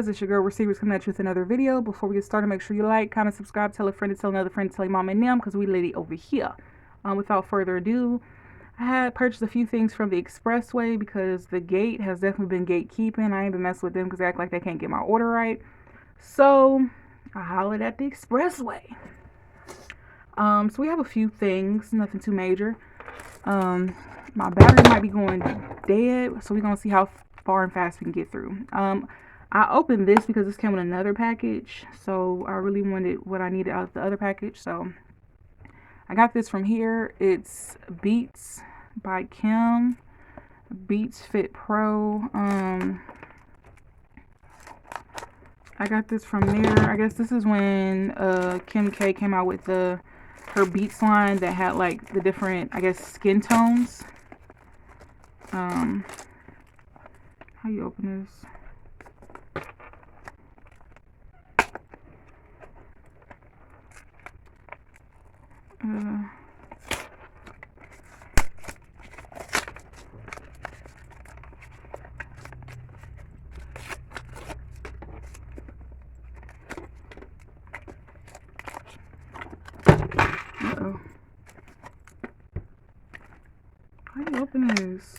guys, it's your girl Receivers coming at you with another video. Before we get started, make sure you like, comment, subscribe, tell a friend to tell another friend to tell your mom and them, because we lady over here. Without further ado, I had purchased a few things from the Expressway because the gate has definitely been gatekeeping. I ain't been messing with them because they act like they can't get my order right. So I hollered at the Expressway. So we have a few things, nothing too major. My battery might be going dead, so we're gonna see how far and fast we can get through. I opened this because this came with another package, so I really wanted what I needed out of the other package. So I got this from here. It's Beats by Kim, Beats Fit Pro. I got this from there. I guess this is when Kim K came out with her Beats line that had like the different, I guess, skin tones. How you open this? Uh-oh. How you open this?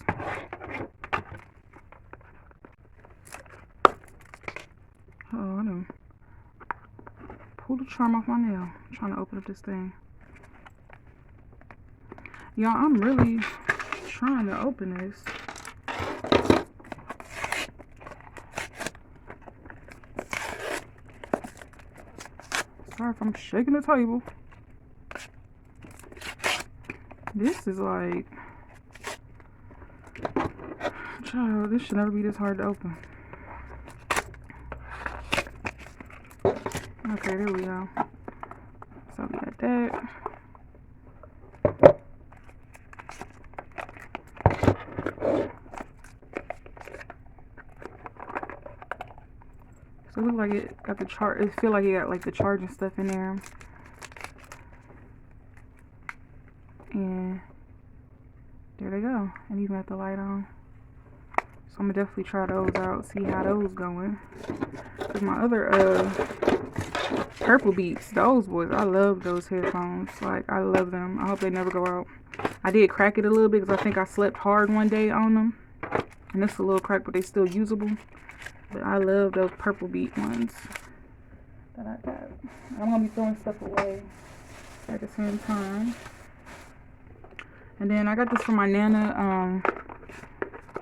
Oh, I done pulled the charm off my nail. I'm trying to open up this thing. Y'all, I'm really trying to open this. Sorry if I'm shaking the table. This is like, child, this should never be this hard to open. Okay, there we go. So we got that. So it looked like it got the charge. It feel like it got like the charging stuff in there. And there they go. And even got the light on. So I'm gonna definitely try those out, see how those going. Cause my other Purple Beats, those boys, I love those headphones. Like, I love them. I hope they never go out. I did crack it a little bit because I think I slept hard one day on them. And it's a little cracked, but they still usable. But I love those Purple Beat ones that I got. I'm gonna be throwing stuff away at the same time. And then I got this from my Nana.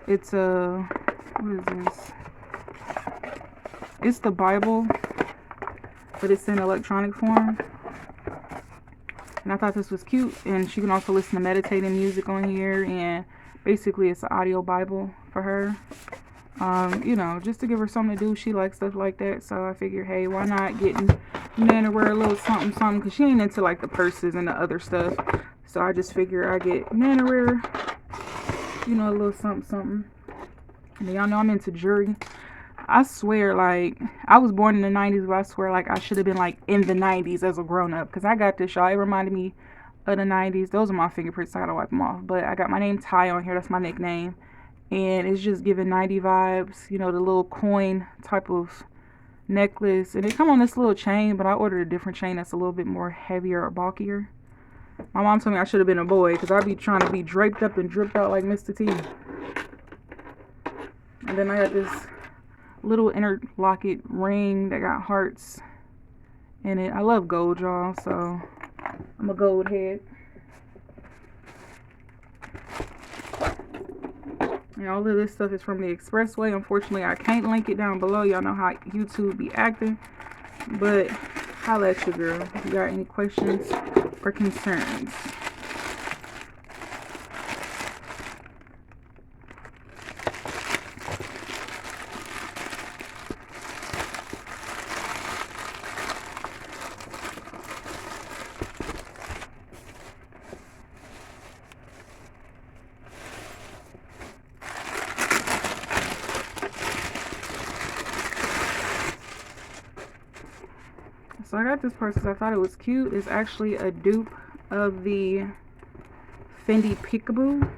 It's what is this? It's the Bible, but it's in electronic form. And I thought this was cute. And she can also listen to meditating music on here. And basically it's an audio Bible for her. You know, just to give her something to do. She likes stuff like that. So I figured, hey, why not getting Nana wear a little something, something. Because she ain't into like the purses and the other stuff. So I just figured I get Nana wear, you know, a little something, something. And y'all know I'm into jewelry. I swear, like, I was born in the 90s, but I swear, like, I should have been, like, in the 90s as a grown-up. Because I got this, y'all. It reminded me of the 90s. Those are my fingerprints. I gotta wipe them off. But I got my name Ty on here. That's my nickname. And it's just giving 90 vibes. You know, the little coin type of necklace. And it come on this little chain, but I ordered a different chain that's a little bit more heavier or bulkier. My mom told me I should have been a boy because I'd be trying to be draped up and dripped out like Mr. T. And then I got this little interlocket ring that got hearts in it. I love gold, y'all, so I'm a gold head. And all of this stuff is from the Expressway. Unfortunately, I can't link it down below. Y'all know how YouTube be acting. But holla at your girl if you got any questions or concerns. So I got this purse because I thought it was cute. It's actually a dupe of the Fendi Peekaboo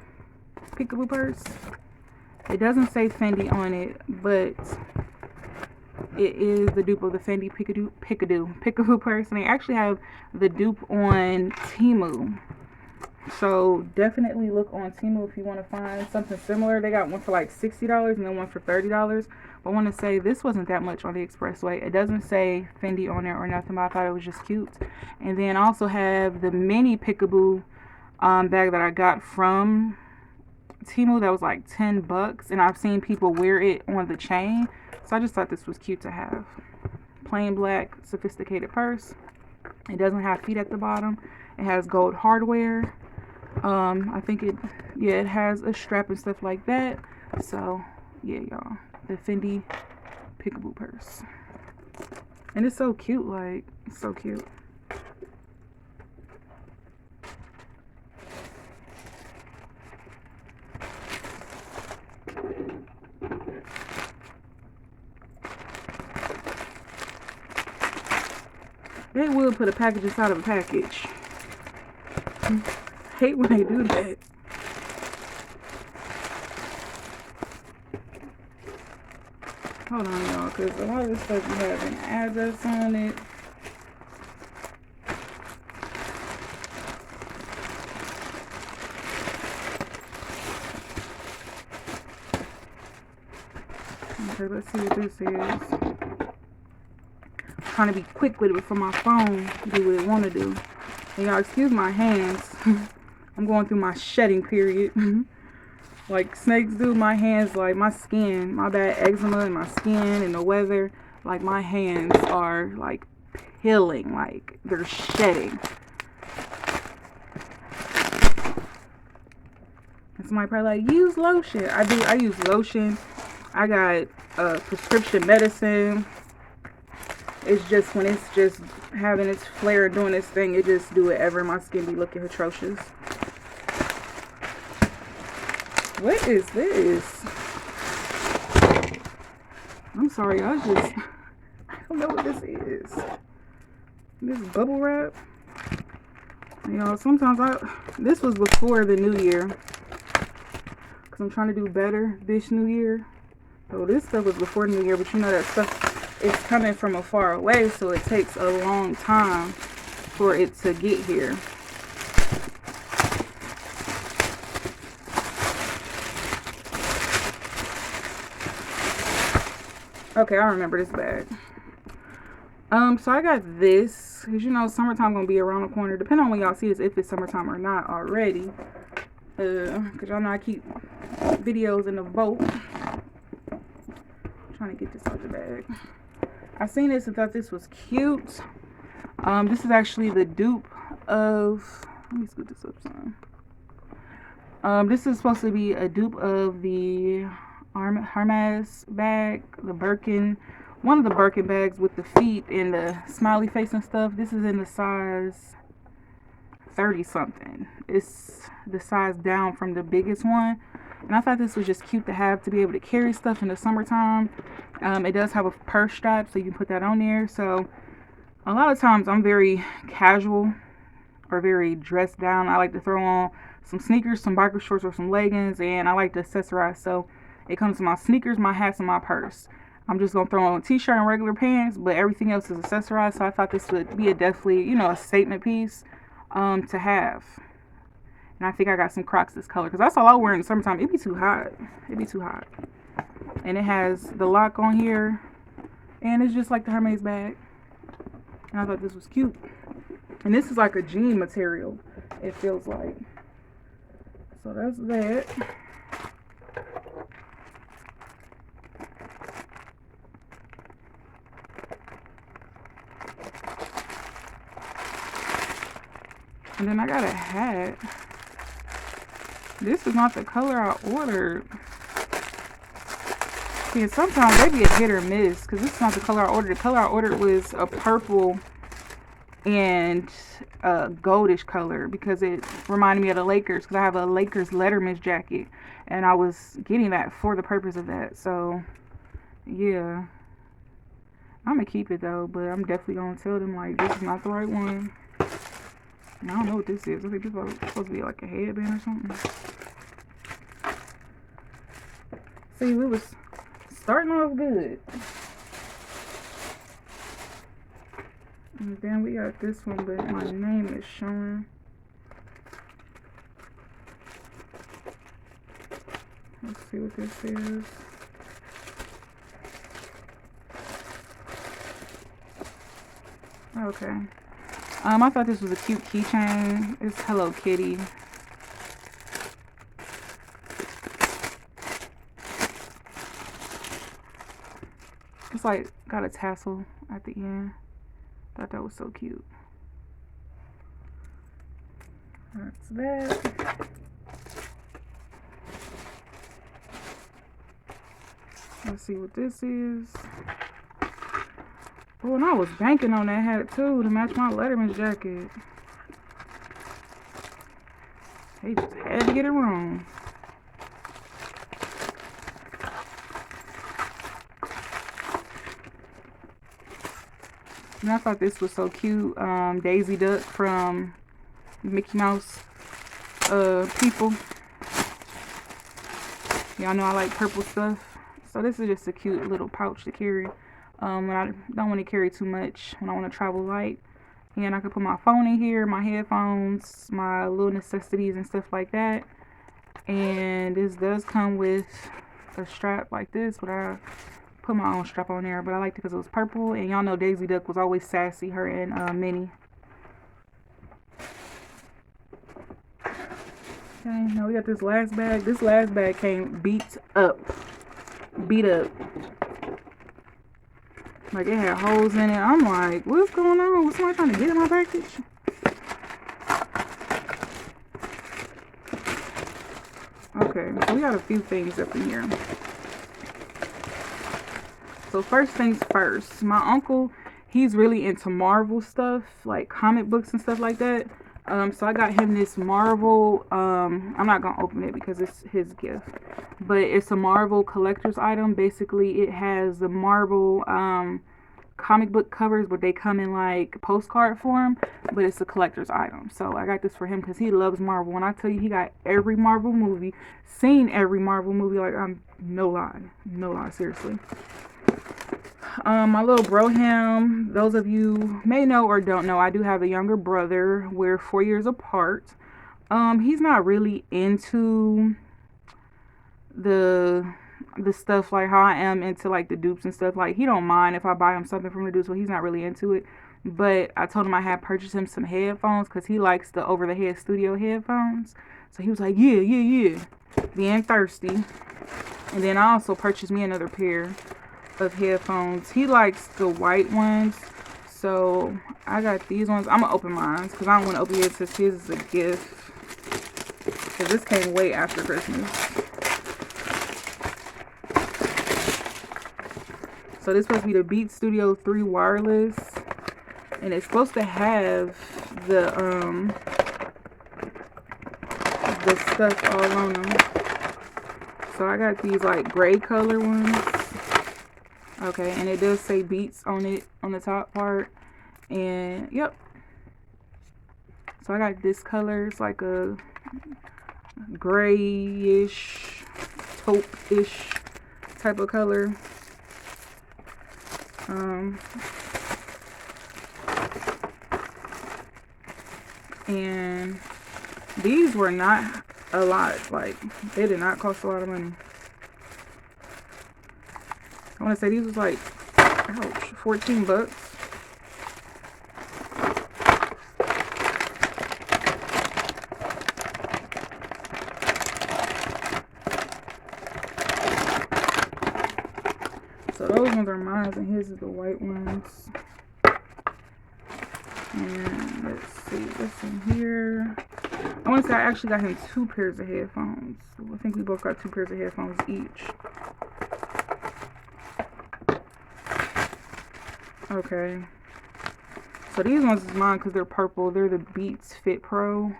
purse. It doesn't say Fendi on it, but it is the dupe of the Fendi Peekaboo purse. And they actually have the dupe on Temu. So definitely look on Temu if you want to find something similar. They got one for like $60 and then one for $30. But I want to say this wasn't that much on the Expressway. It doesn't say Fendi on there or nothing, but I thought it was just cute. And then I also have the mini Peekaboo bag that I got from Temu that was like $10, and I've seen people wear it on the chain. So I just thought this was cute to have. Plain black, sophisticated purse. It doesn't have feet at the bottom. It has gold hardware. I think it has a strap and stuff like that. So yeah, y'all, the Fendi Peekaboo purse. And it's so cute, like, it's so cute. They will put a package inside of a package. Hate when they do that. Hold on, y'all, because a lot of this stuff you have an address on it. Okay, let's see what this is. I'm trying to be quick with it before my phone do what it want to do. And y'all, excuse my hands. I'm going through my shedding period. Like snakes do, my hands, like my skin, my bad eczema and my skin and the weather, like my hands are like peeling, like they're shedding. And somebody probably like, use lotion. I use lotion. I got prescription medicine. It's just when it's just having its flare doing its thing, it just do whatever. My skin be looking atrocious. What is this? I'm sorry, I don't know what this is. This bubble wrap. Y'all, sometimes this was before the new year. Because I'm trying to do better this new year. So this stuff was before the new year, but you know that stuff is coming from afar away, so it takes a long time for it to get here. Okay, I remember this bag. So I got this, because you know summertime gonna be around the corner, depending on when y'all see this, if it's summertime or not already. Because y'all know I keep videos in the vault. Trying to get this out the bag. I seen this and thought this was cute. This is actually the dupe of, let me scoot this up some. This is supposed to be a dupe of the Hermes bag, the Birkin, one of the Birkin bags with the feet and the smiley face and stuff. This is in the size 30 something. It's the size down from the biggest one. And I thought this was just cute to have, to be able to carry stuff in the summertime. It does have a purse strap, so you can put that on there. So a lot of times I'm very casual or very dressed down. I like to throw on some sneakers, some biker shorts, or some leggings, and I like to accessorize. So it comes to my sneakers, my hats, and my purse. I'm just gonna throw on a t-shirt and regular pants, but everything else is accessorized. So I thought this would be a definitely, you know, a statement piece to have. And I think I got some Crocs this color, because that's all I wear in the summertime. It'd be too hot. It'd be too hot. And it has the lock on here, and it's just like the Hermes bag. And I thought this was cute. And this is like a jean material, it feels like. So that's that. And then I got a hat. This is not the color I ordered. See, sometimes they be a hit or miss, because this is not the color I ordered. The color I ordered was a purple and a goldish color, because it reminded me of the Lakers, because I have a Lakers Letterman's jacket, and I was getting that for the purpose of that. So yeah, I'm gonna keep it though, but I'm definitely gonna tell them like this is not the right one. And I don't know what this is. I think this is supposed to be like a headband or something. See, we was starting off good. And then we got this one, but my name is showing. Let's see what this is. Okay. I thought this was a cute keychain. It's Hello Kitty. It's like got a tassel at the end. Thought that was so cute. That's that. Let's see what this is. Oh, and I was banking on that hat too to match my Letterman's jacket. They just had to get it wrong. And I thought this was so cute. Daisy Duck from Mickey Mouse people. Y'all know I like purple stuff. So this is just a cute little pouch to carry. When I don't want to carry too much, when I want to travel light. And I can put my phone in here, my headphones, my little necessities and stuff like that. And this does come with a strap like this, but I put my own strap on there. But I liked it because it was purple. And y'all know Daisy Duck was always sassy, her and Minnie. Okay, now we got this last bag. This last bag came beat up. Like, it had holes in it. I'm like, what's going on? Was somebody trying to get in my package? Okay, so we got a few things up in here. So first things first, my uncle, he's really into Marvel stuff, like comic books and stuff like that. So I got him this Marvel, I'm not going to open it because it's his gift, but it's a Marvel collector's item. Basically, it has the Marvel comic book covers, but they come in like postcard form, but it's a collector's item. So I got this for him because he loves Marvel. When I tell you he got every Marvel movie, seen every Marvel movie, like, I'm no lie, seriously. My little broham, those of you may know or don't know, I do have a younger brother. We're 4 years apart. He's not really into the stuff like how I am into like the dupes and stuff. Like, he don't mind if I buy him something from the dupes, but he's not really into it. But I told him I had purchased him some headphones because he likes the over-the-head studio headphones. So he was like, yeah, being thirsty. And then I also purchased me another pair of headphones. He likes the white ones, so I got these ones. I'm gonna open mine because I don't want to open his since his is a gift, because this came way after Christmas. So this is supposed to be the Beats Studio 3 wireless, and it's supposed to have the stuff all on them. So I got these like gray color ones. Okay, and it does say Beats on it on the top part. And yep. So I got this color. It's like a grayish, taupe-ish type of color. And these were not a lot. Like, they did not cost a lot of money. I want to say these was like, ouch, 14 bucks. So those ones are mine, and his is the white ones. And let's see, what's in here? I want to say I actually got him 2 pairs of headphones. I think we both got 2 pairs of headphones each. Okay, so these ones is mine because they're purple. They're the Beats Fit Pro.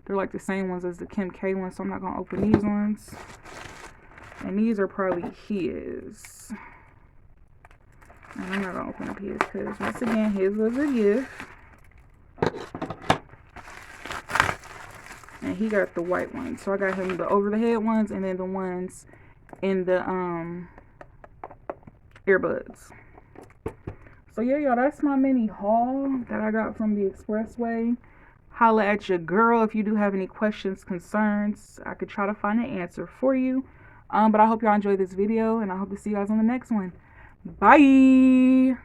They're like the same ones as the Kim K ones, so I'm not going to open these ones. And these are probably his. And I'm not going to open up his because, once again, his was a gift. And he got the white ones. So I got him the over-the-head ones and then the ones in the earbuds. So yeah, y'all, that's my mini haul that I got from the Expressway. Holla at your girl if you do have any questions, concerns. I could try to find an answer for you. But I hope y'all enjoyed this video, and I hope to see you guys on the next one. Bye.